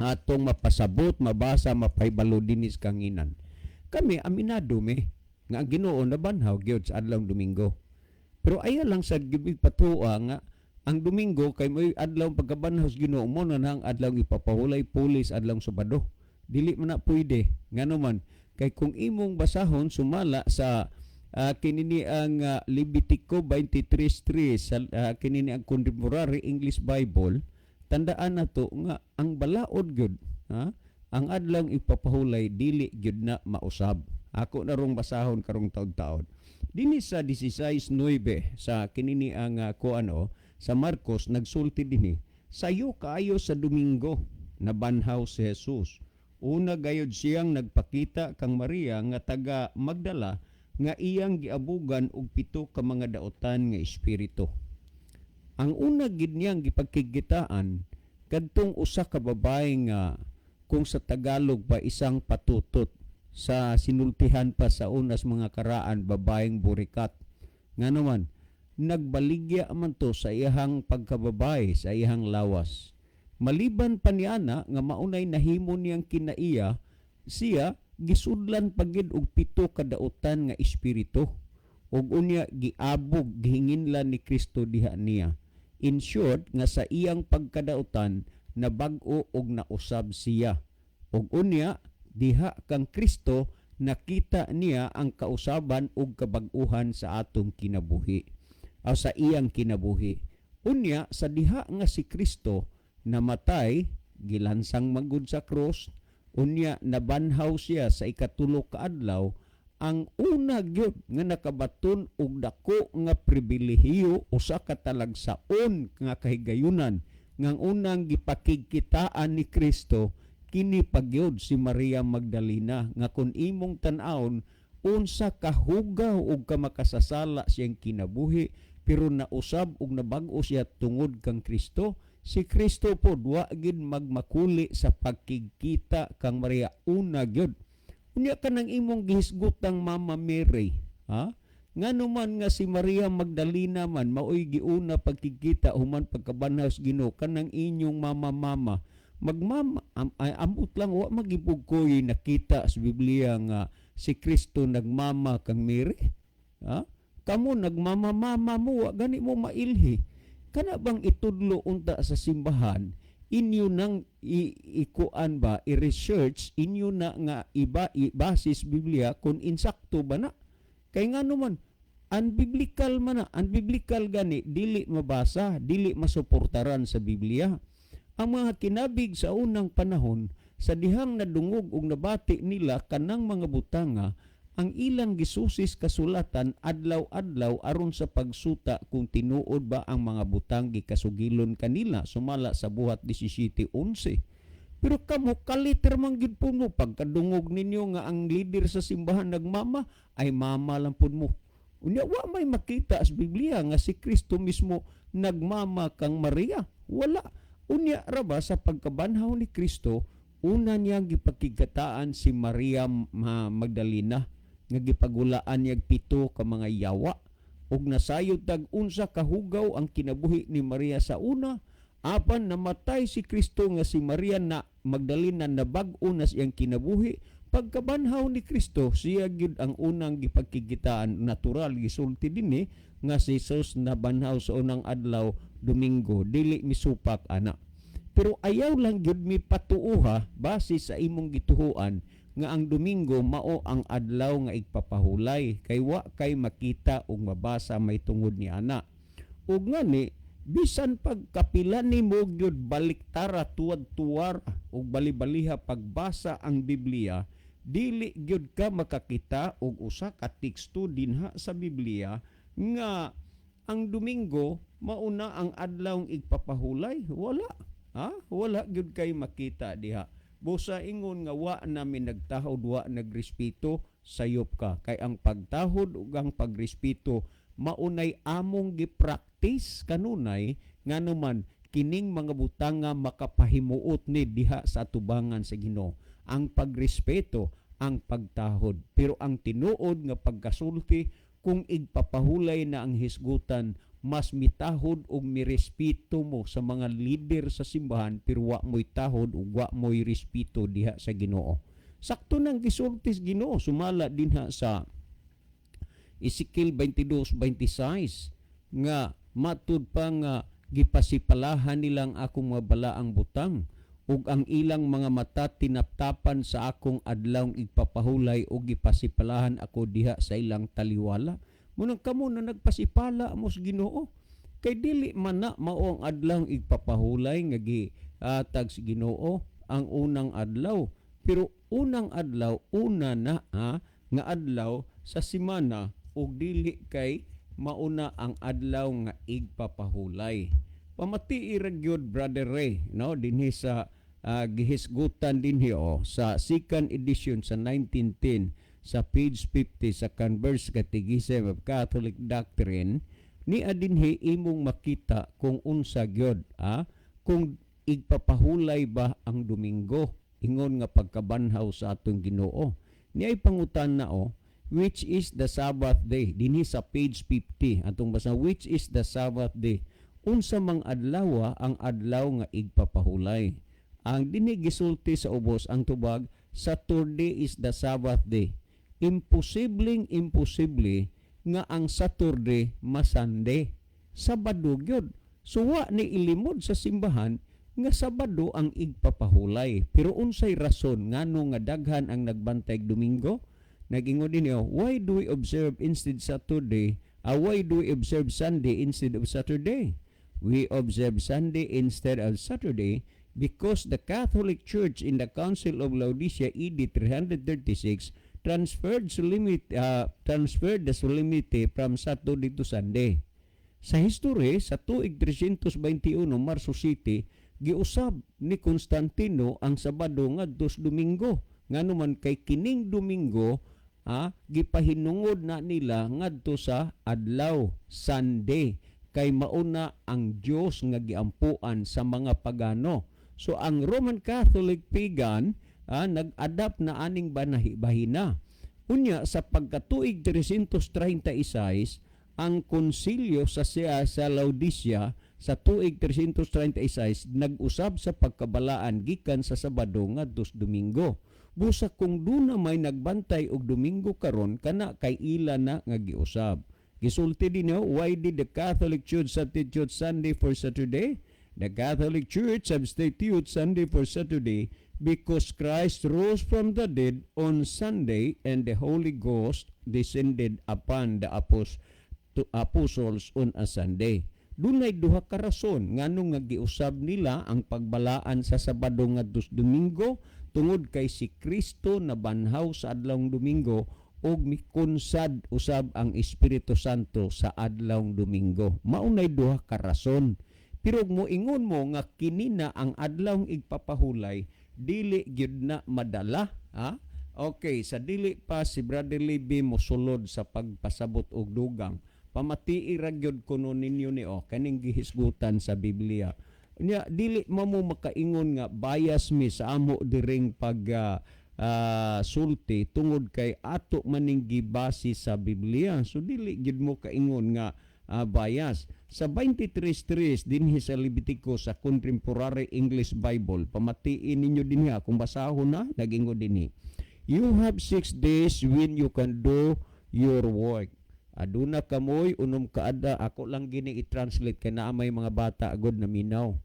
atong mapasabot, mabasa, mapaybalo dinis kanginan. Kami aminado mi nga ang Ginoo nabanhaw gyud sa adlawng Domingo. Pero aya lang sa gibig patua nga ang Domingo kay may adlaw pagkabanhaw sa Ginoo mo na ang adlaw ipapahulay pulis adlaw Sabado. Dili man na pwede ngano man. Kay kung imong basahon sumala sa kinini ang Levitico 23:3 sa kinini ang Contemporary English Bible, tandaan nato nga ang balaod gyud ang adlaw ipapahulay dili gyud na mausab. Ako na rong basahon karong taud-taon. Dinhi sa 16:9 sa kinini ang sa Marcos nagsulti dinhi, sayo kaayo sa Domingo nabanhaw si Jesus. Una gayud siyang nagpakita kang Maria nga taga Magdala nga iyang giabugan og 7 ka mga daotan nga espiritu. Ang una gid niyang gipagkigitaan kadtong usa ka babae nga kung sa Tagalog pa isang patutot, sa sinultihan pa sa unas mga karaan babaeng burikat. Ngano man nagbaligya man to sa iyang pagkababae, sa iyang lawas. Maliban pa niana nga maunay nahimo niyang kinaiya, siya gisudlan pagid og 7 ka daotan nga espiritu. Ug unya giabog gihinginlan ni Kristo diha niya. In short nga sa iyang pagkadaotan nabag-o og nausab siya. Ug unya diha kang Kristo nakita niya ang kausaban ug kabag-uhan sa atong kinabuhi. O sa iyang kinabuhi. Unya sa diha nga si Kristo namatay, gilansang magud sa cross, unya nabanhaw siya sa ikatulo ka adlaw, ang una gyud nga nakabaton og dako nga pribilehiyo usa ka talagsaon nga kahigayunan nga ang unang gipakigkitaan ni Kristo kini pagyud si Maria Magdalena nga kun imong tan-awon unsa kahugaw og kamakasasala siyang kinabuhi pero nausab og nabag-o siya tungod kang Kristo. Si Kristo pod wa gid magmakuli sa pagkigkita kang Maria una gyud. Unya ka nang imong gihisgotang Mama Mary, ha? Ngano man nga si Maria Magdalena man maoy giuna pagkikita human pagkabanhaw sa Ginoo kanang inyong mama magmama amot lang wa magibugkoy nakita sa Biblia nga si Kristo nagmama kang Mary, ha? Kamo nagmama-mama mo wa gani mo mailhi. Kana bang itudlo unta sa simbahan inyo nang ikuan ba i-research inyo na nga iba basis Biblia kung insakto ba na kay ngano man unbiblical man na unbiblical gani dili mabasa dili masuportaran sa Biblia ang mga kinabig sa unang panahon sa dihang nadungog ug nabati nila kanang mga butanga ang ilang gisusis kasulatan adlaw-adlaw aron sa pagsuta kung tinuod ba ang mga butang gikasugilon kanila sumala sa buhat 17:11. Pero kamo kaliter man gid po mo pagkadungog ninyo nga ang leader sa simbahan nagmama ay mama lang pud mo. Unya wa may makita sa Biblia nga si Kristo mismo nagmama kang Maria. Wala. Unya ra ba sa pagkabanhaw ni Kristo una niyang gipakigkataan si Maria Magdalena nga gipagulaan niya 7 ka mga yawa ug nasayod tag unsa kahugaw ang kinabuhi ni Maria sa una apan namatay si Kristo nga si Maria na Magdalena nabag-o na siyang kinabuhi pagkabanhaw ni Kristo siya gyud ang unang gipakigkitaan natural gisulti dinhi nga si Jesus nabanhaw sa unang adlaw Domingo dili misupak ana pero ayaw lang gyud mi patuoha base sa imong gituhuan nga ang Domingo mao ang adlaw nga igpapahulay kay wa kay makita ug mabasa may tungod ni ana. Ug ngani bisan pagkapila nimo gyud baliktara tuwad-tuwar ug balibaliha pagbasa ang Biblia dili gyud ka makakita og usa ka teksto dinha sa Biblia nga ang Domingo mauna ang adlaw igpapahulay. Wala. Ha? Wala gyud kay makita diha. Busa ingon nga wa namin nagtahod, wa nagrespeto, sayop ka. Kay ang pagtahod ug ang pagrespeto maunay among gipractice kanunay nga naman kining mga butanga makapahimuot ni diha sa atubangan sa Ginoo. Ang pagrespeto, ang pagtahod. Pero ang tinuod nga pagkasulti kung igpapahulay na ang hisgutan mas mitahod og mirespeto mo sa mga leader sa simbahan pero wa mo'y tahod ug wa mo'y respeto diha sa Ginoo. Sakto nang gisultis Ginoo sumala dinha sa Ezekiel 22:26 nga matud pa nga gipasipalahan nilang akong mga balaang butang ug ang ilang mga mata tinaptapan sa akong adlawng igpapahulay ug gipasipalahan ako diha sa ilang taliwala. Munang kamo na nagpasipala mo sa Ginoo kay dili man na mao ang adlaw igpapahulay nga gihatag sa Ginoo ang unang adlaw pero unang adlaw una na nga adlaw sa semana ug dili kay mauna ang adlaw nga igpapahulay. Pamati ra gyud Brother Ray no dinhi sa gihisgutan dinhi sa second edition sa 1910 sa page 50 sa Converse Catechism of Catholic Doctrine ni adinhi imong makita kung unsa gyud kung igpapahulay ba ang Domingo ingon nga pagkabanhaw sa atong Ginoo. Niay pangutan na which is the Sabbath day dinhi sa page 50 atong basa which is the Sabbath day unsa mang adlaw ang adlaw nga igpapahulay. Ang dinhi gisulti sa ubos ang tubag Saturday is the Sabbath day. Imposible nga ang Saturday masande. Sabado gyud. So wa ni ilimod sa simbahan nga Sabado ang igpapahulay. Pero unsay rason ngano nga daghan ang nagbantay Domingo? Nag-ingon din why do we observe instead Saturday? Why do we observe Sunday instead of Saturday? We observe Sunday instead of Saturday because the Catholic Church in the Council of Laodicea AD 336 transferred the solemnity from Saturday to Sunday. Sa history, sa tuig 321 Marso City, giusab ni Constantino ang Sabado ngadto sa Domingo. Nganuman kay kining Domingo, gipahinungod na nila ngadto sa adlaw Sunday kay mauna ang Dios nga giampuan sa mga pagano. So ang Roman Catholic pagan nag-adapt na aning bahina. Unya sa pagkatuig 336 ang konsilyo sa Laodicea sa tuig 336 nag-usab sa pagkabalaan gikan sa Sabado ngadto sa Domingo. Busa kung duna may nagbantay og Domingo karon kana kay ila na nga giusab. Gisulti din why did the Catholic Church substitute Sunday for Saturday? The Catholic Church substitute Sunday for Saturday because Christ rose from the dead on Sunday and the Holy Ghost descended upon the apostles on a Sunday. Dunay duha ka rason nganong nga giusab nila ang pagbalaan sa Sabado ngadto sa Domingo tungod kay si Kristo na banhaw sa adlawng Domingo ug mikonsad usab ang Espiritu Santo sa adlawng Domingo. Maunay duha ka rason. Pero moingon mo nga kini na ang adlawng igpapahulay dili gyud na madala, Okay, sa dili pa si Brother Libby mosulod sa pagpasabot og dugang. Pamatii ra gyud kuno ninyo ni kaning gihisgutan sa Biblia. Nya dili mo makaingon nga bias mi sa amo diring pag sulti tungod kay ato maning gibase sa Biblia. So dili gyud mo kaingon nga bias. Sa 23:3 dinhi sa Levitico sa Contemporary English Bible, pamatiin ninyo dinhi kung basahon na nagingon dinhi. You have 6 days when you can do your work. Aduna kamoy unom kaada, ako lang gini i-translate kay naa may mga bata agod na minaw.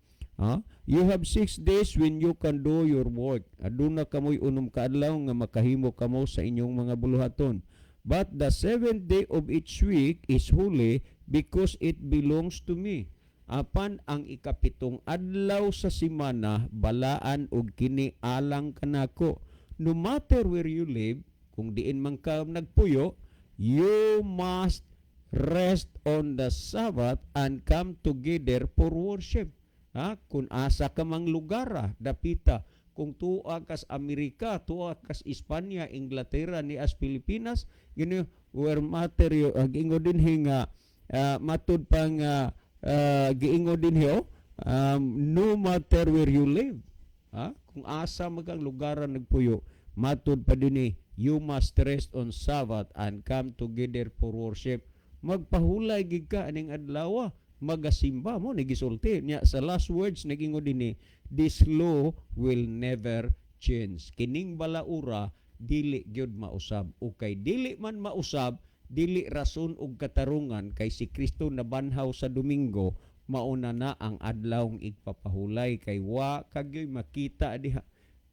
You have 6 days when you can do your work. Aduna kamoy unom kaadlaw nga makahimo kamo sa inyong mga buluhaton. But the 7th day of each week is holy because it belongs to me. Apan ang ikapitong adlaw sa semana balaan og kini alang kanako. No matter where you live, kung diin man ka nagpuyo, you must rest on the Sabbath and come together for worship. Kung asa ka mang lugar, dapita. Kung tuwa kas Amerika, tuwa kas Espanya, Inglaterra, ni as Pilipinas, where matter yo, giingo din hinga, matud pang giingo din hiyo, no matter where you live. Kung asa magang lugar nagpuyo, matud pa din you must rest on Sabbath and come together for worship. Magpahulay gid ka aning adlaw, magasimba mo nagisulti nya sa last words nagingon dinhi, this law will never change. Kining balaura dili gyud mausab. O kay dili man mausab, dili rason og katarungan kay si Kristo na banhaw sa Domingo, mauna na ang adlawng igpapahulay kay wa kagyoy makita diha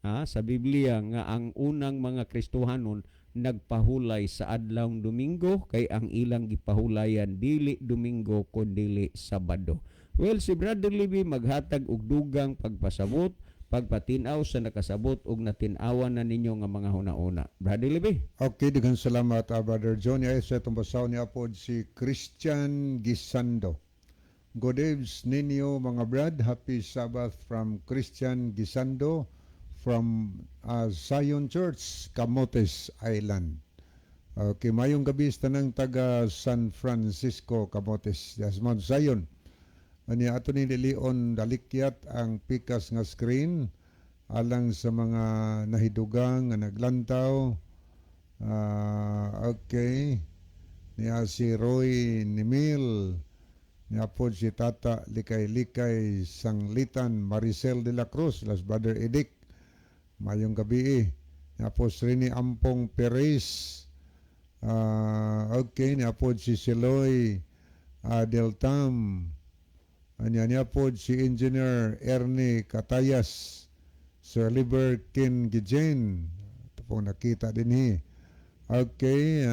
sa Biblia nga ang unang mga Kristohanon nagpahulay sa adlawng Domingo kay ang ilang gipahulayan dili Domingo kundi Sabado. Well, si Brother Libby maghatag og dugang pagpasabot, pagpatinaw sa nakasabot og natinawan na ninyo nga mga huna-una. Brother Libby. Okay, daghang salamat Brother John. Sa itong basaw ni Apod si Christian Gisando. Good eves ninyo mga brad. Happy Sabbath from Christian Gisando from Zion Church, Camotes Island. Okay, mayong gabi sa tanang taga San Francisco, Camotes, Mount Zion. Ani ato ni Leon dalikyat ang pikas nga screen alang sa mga nahidugang nga naglantaw. Okay. Niya si Roy Nimil, niya po si Tata Likay-Likay Sanglitan Maricel de la Cruz, Las Brother Edic. Mayong gabi niya po si Rini Ampong Perez. Okay, niya po si Siloy Deltam. Niya po si Engineer Ernie Catayas, Sir Liber Kin Gijen. Ito po nakita din Okay,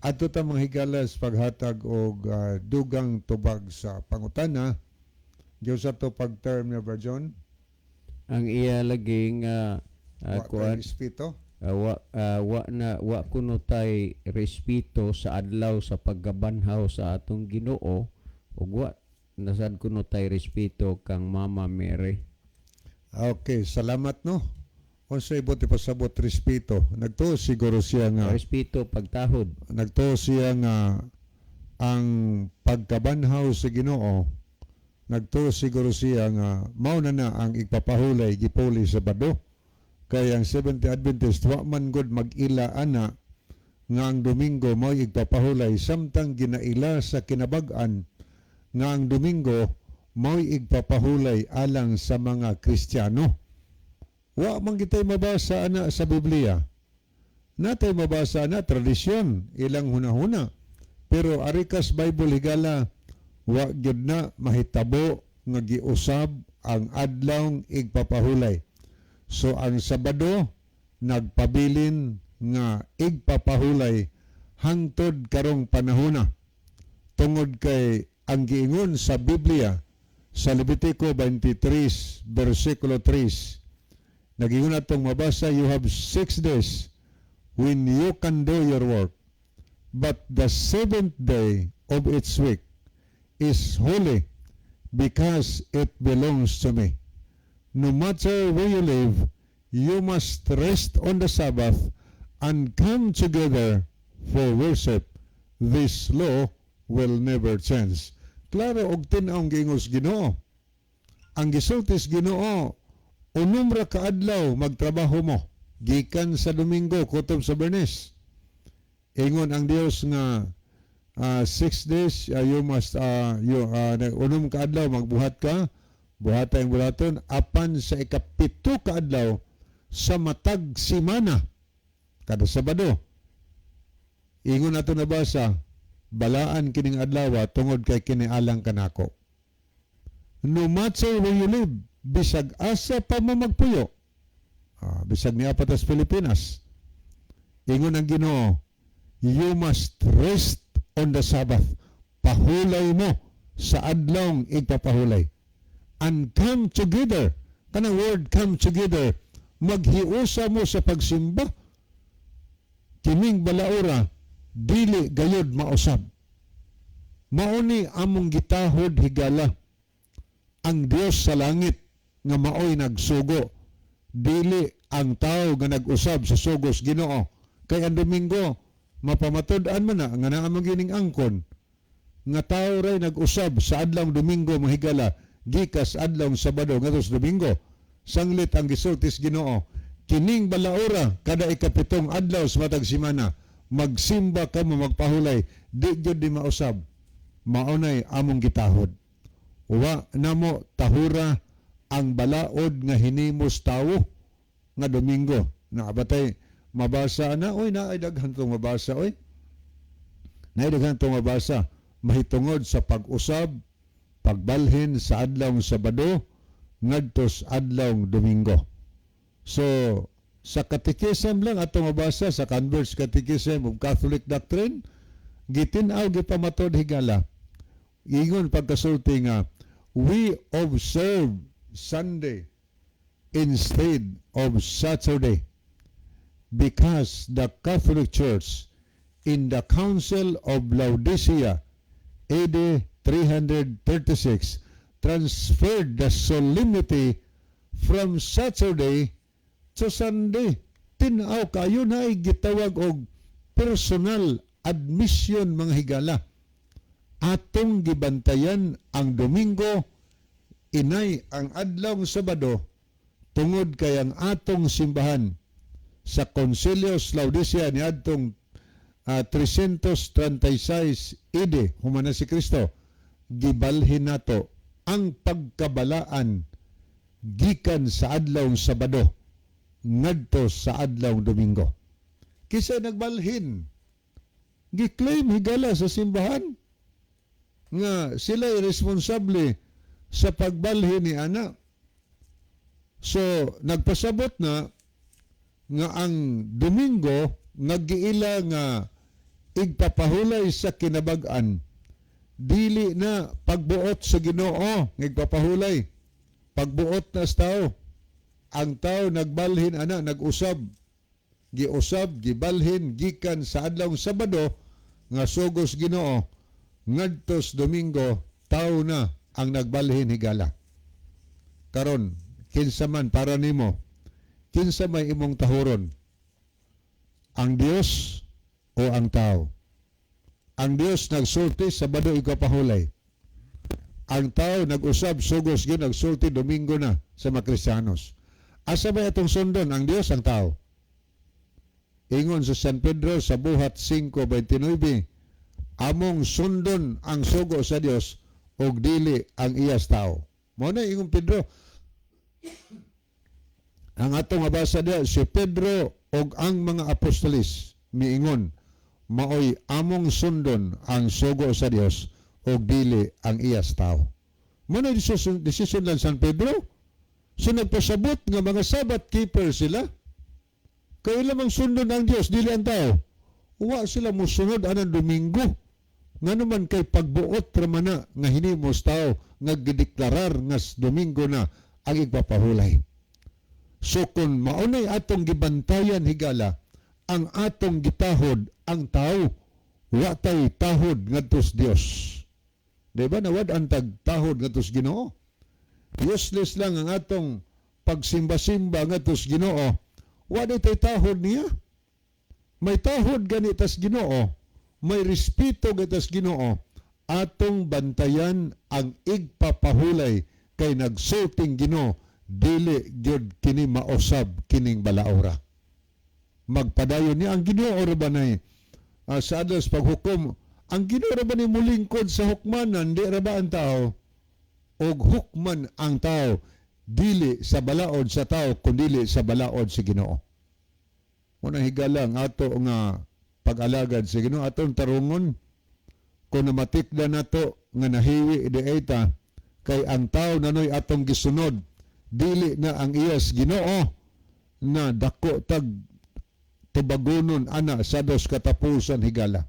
ato ta mga higalas paghatag og dugang tubag sa pangutana. Diyos ato pag-term ni Brother John. Ang iya laging kuan Espito. wa kuno tay respeto sa adlaw sa paggabanhaw sa atong Ginoo ug wa nasad kuno tay respeto kang Mama Mary. Okay, salamat no. Unsa ibot ipasabot respeto. Nagtuo siguro siya nga Respeto pagtahod. nagtuo siya nga ang pagkabanhaw sa Ginoo, nagtuo siguro siya nga mao na ang igpapahulay gipuli sa bado. Kaya ang Seventh Adventist wa man gud mag-ila ana nga ang Domingo mao igpapahulay samtang ginaila sa kinabag-an nga ang Domingo mao igpapahulay alang sa mga Kristiyano. Wa man kitay mabasa ana sa Biblia. Natay mabasa na tradisyon ilang hunahuna. Pero arikas Bible higala wa gyud na mahitabo nga giusab ang adlawng igpapahulay. So ang Sabado nagpabilin nga igpapahulay hangtod karong panahona. Tungod kay ang giingon sa Biblia sa Levitico 23 versikulo 3, nagingon atong mabasa, you have 6 days when you can do your work. But the seventh day of its week is holy because it belongs to me. No matter where you live, you must rest on the Sabbath and come together for worship. This law will never change. Klaro og tin-aw giingos Ginoo. Ang gisultis Ginoo, unom ra ka adlaw magtrabaho mo gikan sa Domingo kutob sa Bernes. Ingon ang Dios nga 6 days you must unom ka adlaw magbuhat ka, buhatay ang bulaton apan sa ikapito ka adlaw sa matag simana kada Sabado. Ingon ato nabasa, balaan kining adlaw tungod kay kini alang kanako. No matter where you live, bisag asa pa mo magpuyo. Bisag ni apatas Pilipinas. Ingon ang Ginoo, you must rest on the Sabbath. Pahulay mo sa adlawng igpapahulay. And come together. Kanang word come together. Maghiusa mo sa pagsimba. Kining balaura, dili gayud mausab. Mauni among gitahod higala. Ang Dios sa langit nga maoy nagsugo. Dili ang tao nga nag-usab sa sugos Ginoo. Kay ang Domingo, mapamatod-an man na nga naamang gining angkon nga tao ray nag-usab sa adlawng Domingo mahigala gikas adlawng Sabado ngadto sa Domingo. Sanglit ang gisultis Ginoo, kining balaura kada ikapitong adlaw sa matag semana magsimba ka mo magpahulay di gyud di mausab. Maunay among gitahod. Wa namo tahura ang balaod nga hinimos tawo nga Domingo. Naabatay mabasa na, oy, naay daghan tong mabasa, oy. Naay daghan tong mabasa, mahitungod sa pag-usab, pagbalhin sa adlawng Sabado, ngadtos adlawng Domingo. So, sa Catechism lang atong mabasa, sa Converse Catechism of Catholic Doctrine, gitin-aw gipamatod higala. Ingon pagkasulti nga, we observe Sunday instead of Saturday. Because the Catholic Church in the Council of Laodicea AD 336 transferred the solemnity from Saturday to Sunday. Tinaw kayo na ay gitawag og personal admission mga higala. Atong gibantayan ang Domingo, inay ang adlawng Sabado, tungod kay ang atong simbahan sa Concilios Laodicea ni adtong 336 AD human na si Kristo, gibalhin nato ang pagkabalaan gikan sa adlawng Sabado ngadto sa adlawng Domingo. Kisa nagbalhin, giklaim higala sa simbahan nga sila responsable sa pagbalhin ni ana. So nagpasabot na nga ang Domingo naggiila nga igpapahulay sa kinabag-an, dili na pagbuot sa Ginoo nga igpapahulay, pagbuot na sa tao. Ang tao nagbalhin ana, nag-usab giusab, gibalhin gikan sa adlawng Sabado nga sugos Ginoo ngadtos Domingo tao na ang nagbalhin higala. Karon kinsa man para nimo, kinsa may imong tahuron? Ang Dios o ang tao? Ang Dios nagsulti Sabado ikapahulay. Ang tao nag-usab sugos gyud nagsulti Domingo na sa mga Kristiyanos. Asa ba itong sundon, ang Dios, ang tao? Ingon sa San Pedro sa buhat 5:29, among sundon ang sugo sa Dios og dili ang iyas tao. Mao na ingon Pedro. Ang atong mabasa diha si Pedro og ang mga apostolis miingon maoy among sundon ang sugo sa Dios og dili ang iyas tao. Mao na desisyon lang San Pedro. So nagpasabot nga mga Sabbath keeper sila. Kaya lamang sundon ang Dios dili ang tao. Wa sila mosunod anang Domingo. Nga naman kay pagbuot ramana nga hinimos tao nga gideklarar nga Domingo na ang igpapahulay. So kung maunay atong gibantayan higala, ang atong gitahod ang tao, wa tay tahod ngadtos Dios. Diba nawad ang tagtahod ngadtos Ginoo? Useless lang ang atong pagsimba-simba ngadtos Ginoo. Wa tay tahod niya. May tahod ganitas Ginoo. May respeto ganitas Ginoo. Atong bantayan ang igpapahulay kay nagsulting Ginoo dili gyud kini mausab kining balaura. Magpadayon niya ang Ginoo ra ba nay sa adlas paghukom, ang Ginoo ra ba ni mulingkod sa hukmanan di ra ba ang tao? Og hukman ang tao dili sa balaod sa tao kundi sa balaod si Ginoo. Muna higala ang ato nga pag-alagad si Ginoo aton tarungon kung namatikda nato nga nahiwi dieta kay ang tao nanoy atong gisunod dili na ang iyas Ginoo na dako tag tubagonon ana sa dos katapusan higala.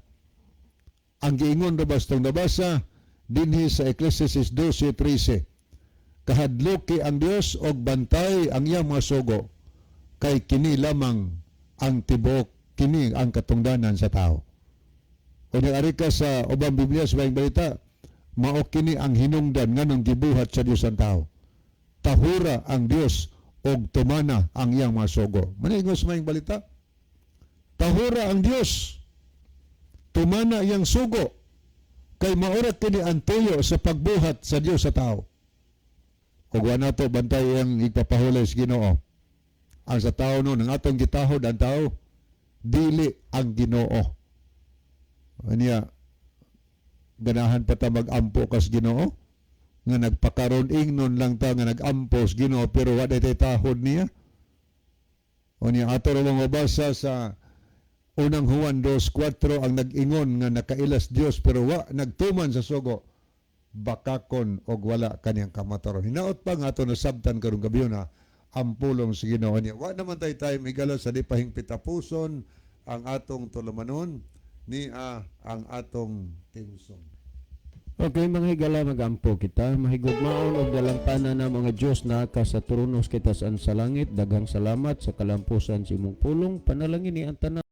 Ang giingon ra bastang nabasa dinhi sa Ecclesiastes 12:13, kahadloki ang Dios og bantay ang iyang mga sugo kay kini lamang ang tibok, kini ang katungdanan sa tao. Kung ari ka sa ubang Biblia sa Bayang Balita, mao kini ang hinungdan nganong gibuhat sa Dios ang tao. Tahura ang Dios og tumana ang iyang mga sugo. Maningos sa Bayang Balita, tahura ang Dios, tumana iyang sugo, kay maurat kini ang tuyo sa pagbuhat sa Dios sa tao. Kung wala to bantay ang igpapahulay sa Ginoo. Ang sa tao no, ang atong gitahod ang tao, dili ang Ginoo. Aniya, ganahan pa ta mag-ampo kas Ginoo, nga nagpakaroon ingnon lang ta nga nag-ampo sa Ginoo, pero wala tay tahod niya. O niya, ato rin mabasa sa unang Juan 2:4 ang nag-ingon nga nakailas Dios pero wa nagtuman sa sugo bakakon og wala kaniyang kamataron. Hinaot pa nga ato nasabtan karong gabi na ang pulong sa Ginoo niya. Wa naman tayo migala sa di pahingpitapuson ang atong tulumanon ni ang atong timsong. Okay, mga higala, magampo kita. Mahigugmaon og dalampanan na mga Diyos na sa tronos kita sa langit. Daghang salamat sa kalampusan sa imong pulong. Panalangin ni ang tanan.